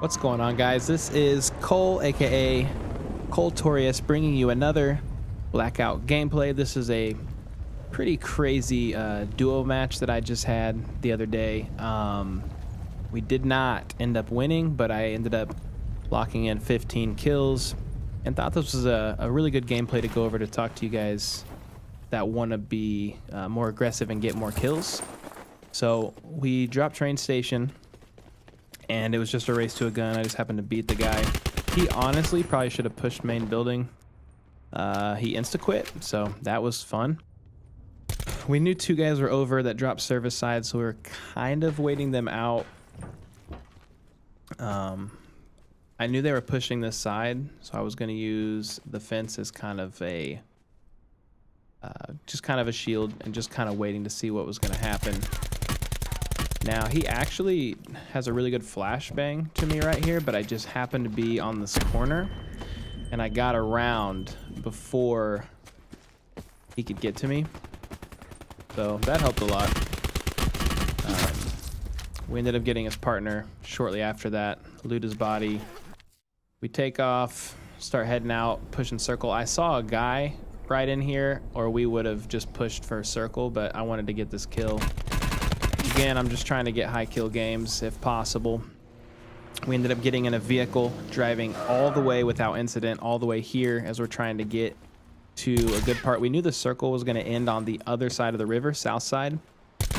What's going on, guys? This is Cole, aka Cole Torius, bringing you another Blackout gameplay. This is a pretty crazy duo match that I just had the other day. We did not end up winning, but I ended up locking in 15 kills and thought this was a really good gameplay to go over to talk to you guys that want to be more aggressive and get more kills. So we dropped train station, and it was just a race to a gun. I just happened to beat the guy. He honestly probably should have pushed main building. He insta-quit, so that was fun. We knew two guys were over that dropped service side, so we were kind of waiting them out. I knew they were pushing this side, so I was going to use the fence as kind of a just kind of a shield and just kind of waiting to see what was going to happen. Now, he actually has a really good flashbang to me right here, but I just happened to be on this corner, and I got around before he could get to me. So that helped a lot. We ended up getting his partner shortly after that, loot his body. We take off, start heading out, pushing circle. I saw a guy right in here, or we would have just pushed for a circle, but I wanted to get this kill. Again, I'm just trying to get high kill games if possible. We ended up getting in a vehicle, driving all the way without incident, all the way here as we're trying to get to a good part. We knew the circle was going to end on the other side of the river, south side.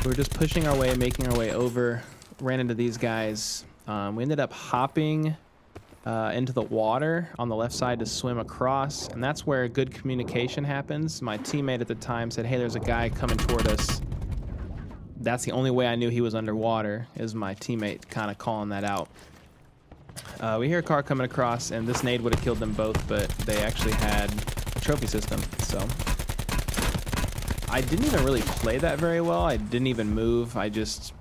We were just pushing our way, making our way over, ran into these guys. We ended up hopping into the water on the left side to swim across, and that's where good communication happens. My teammate at the time said, "Hey, there's a guy coming toward us." That's the only way I knew he was underwater, is my teammate kind of calling that out. We hear a car coming across, and this nade would have killed them both, but they actually had a trophy system. So I didn't even really play that very well. I didn't even move. I just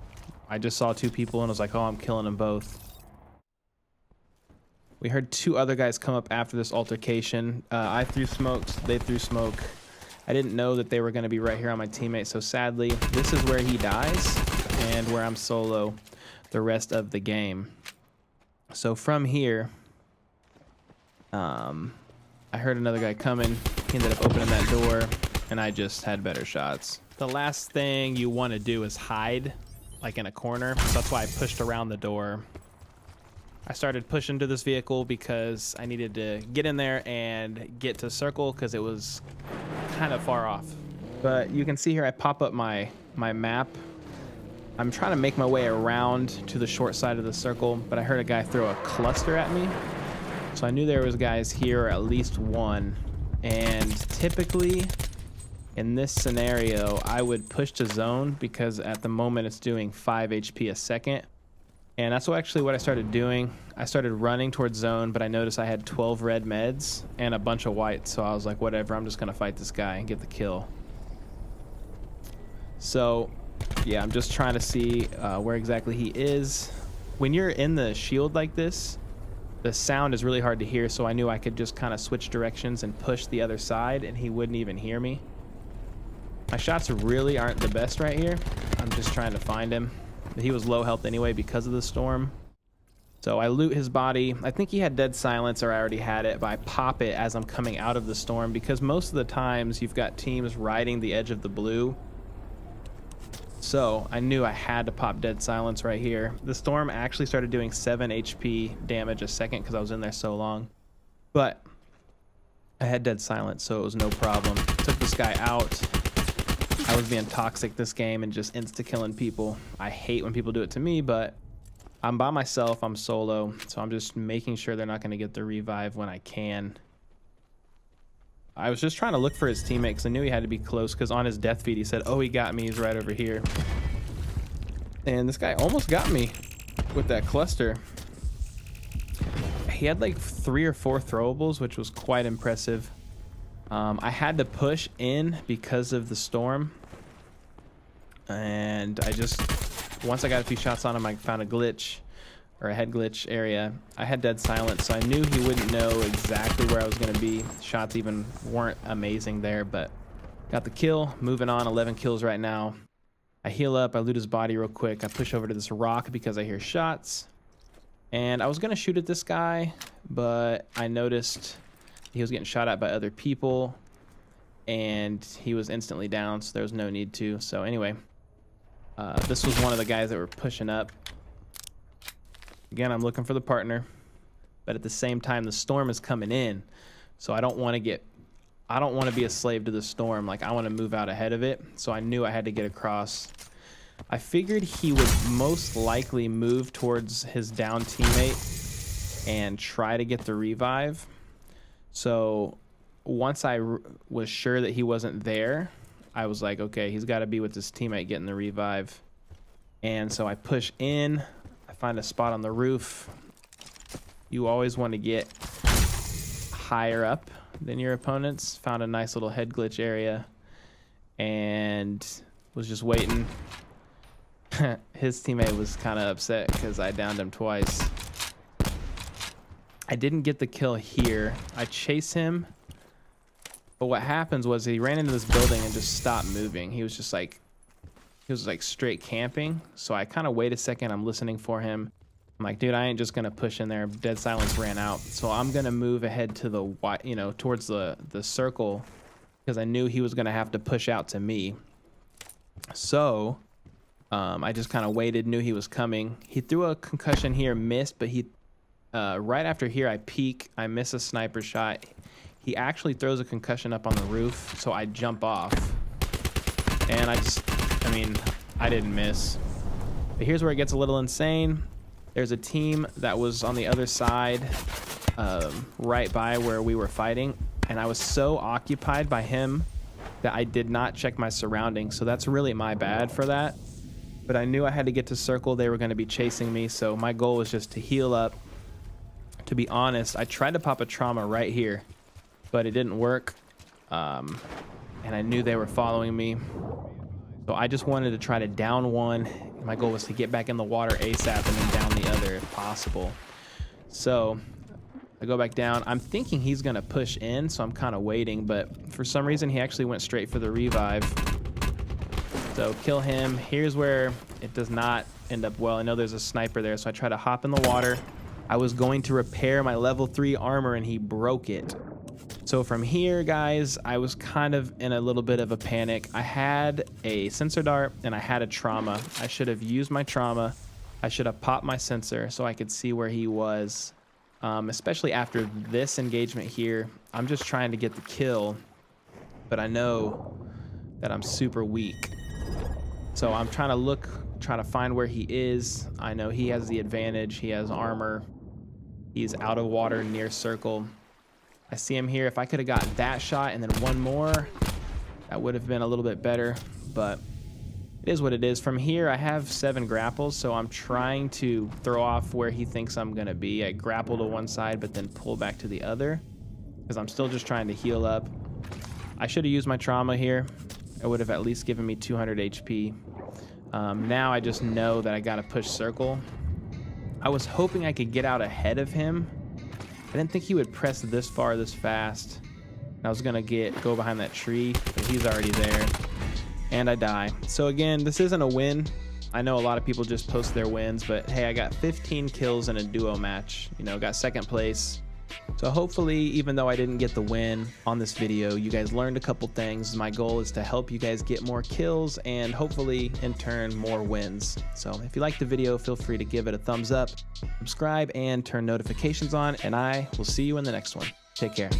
saw two people and was like, oh, I'm killing them both. We heard two other guys come up after this altercation. I threw smokes, they threw smoke. I didn't know that they were going to be right here on my teammate, so sadly, this is where he dies and where I'm solo the rest of the game. So from here, I heard another guy coming. He ended up opening that door, and I just had better shots. The last thing you want to do is hide, like in a corner, so that's why I pushed around the door. I started pushing to this vehicle because I needed to get in there and get to circle because it was kind of far off. But you can see here I pop up my map. I'm trying to make my way around to the short side of the circle, but I heard a guy throw a cluster at me. So I knew there was guys here, or at least one. And typically in this scenario, I would push to zone because at the moment it's doing 5 HP a second. And that's what I started doing. I started running towards zone, but I noticed I had 12 red meds and a bunch of whites. So I was like, whatever, I'm just going to fight this guy and get the kill. So, yeah, I'm just trying to see where exactly he is. When you're in the shield like this, the sound is really hard to hear. So I knew I could just kind of switch directions and push the other side, and he wouldn't even hear me. My shots really aren't the best right here. I'm just trying to find him. He was low health anyway because of the storm. So I loot his body. I think he had dead silence, or I already had it, but I pop it as I'm coming out of the storm because most of the times you've got teams riding the edge of the blue. So I knew I had to pop dead silence right here. The storm actually started doing 7 HP damage a second because I was in there so long. But I had dead silence, so it was no problem. Took this guy out. I was being toxic this game and just insta-killing people. I hate when people do it to me, but I'm by myself, I'm solo, so I'm just making sure they're not going to get the revive when I can. I was just trying to look for his teammate because I knew he had to be close, because on his death feed he said, oh, he got me, he's right over here. And this guy almost got me with that cluster. He had like 3 or 4 throwables, which was quite impressive. I had to push in because of the storm, and once I got a few shots on him, I found a glitch, or a head glitch area. I had dead silence, so I knew he wouldn't know exactly where I was going to be. Shots even weren't amazing there, but got the kill. Moving on, 11 kills right now. I heal up, I loot his body real quick. I push over to this rock because I hear shots. And I was gonna shoot at this guy, but I noticed he was getting shot at by other people, and he was instantly down, so there was no need to. So anyway, this was one of the guys that were pushing up. Again, I'm looking for the partner, but at the same time, the storm is coming in, so I don't want to be a slave to the storm. Like, I want to move out ahead of it, so I knew I had to get across. I figured he would most likely move towards his down teammate and try to get the revive. So once I was sure that he wasn't there, I was like, okay, he's got to be with his teammate getting the revive. And so I push in. I find a spot on the roof. You always want to get higher up than your opponents. Found a nice little head glitch area and was just waiting. His teammate was kind of upset because I downed him twice. I didn't get the kill here. I chase him, but what happens was he ran into this building and just stopped moving. He was like straight camping. So I kind of wait a second. I'm listening for him. I'm like, dude, I ain't just gonna push in there. Dead silence ran out, so I'm gonna move ahead to the towards the circle, because I knew he was gonna have to push out to me. So I just kind of waited, knew he was coming. He threw a concussion here, missed, but he right after here I peek, I miss a sniper shot. He actually throws a concussion up on the roof, so I jump off, and I didn't miss. But here's where it gets a little insane. There's a team that was on the other side, right by where we were fighting, and I was so occupied by him that I did not check my surroundings, so that's really my bad for that. But I knew I had to get to circle. They were going to be chasing me, so my goal was just to heal up. To be honest, I tried to pop a trauma right here, but it didn't work, and I knew they were following me. So I just wanted to try to down one. My goal was to get back in the water ASAP and then down the other if possible. So I go back down. I'm thinking he's going to push in, so I'm kind of waiting, but for some reason he actually went straight for the revive. So kill him. Here's where it does not end up well. I know there's a sniper there, so I try to hop in the water. I was going to repair my level 3 armor and he broke it. So from here, guys, I was kind of in a little bit of a panic. I had a sensor dart and I had a trauma. I should have used my trauma. I should have popped my sensor so I could see where he was. Especially after this engagement here, I'm just trying to get the kill, but I know that I'm super weak. So I'm trying to find where he is. I know he has the advantage. He has armor. He's out of water near circle. I see him here. If I could have got that shot and then one more, that would have been a little bit better, but it is what it is. From here, I have 7 grapples, so I'm trying to throw off where he thinks I'm going to be. I grapple to one side, but then pull back to the other, because I'm still just trying to heal up. I should have used my trauma here. It would have at least given me 200 HP. Now I just know that I got to push circle. I was hoping I could get out ahead of him. I didn't think he would press this far this fast. I was gonna go behind that tree, but he's already there, and I die. So again, this isn't a win. I know a lot of people just post their wins, but hey, I got 15 kills in a duo match. Got 2nd place. So hopefully, even though I didn't get the win on this video, you guys learned a couple things. My goal is to help you guys get more kills and hopefully in turn more wins. So if you liked the video, feel free to give it a thumbs up, subscribe, and turn notifications on, and I will see you in the next one. Take care.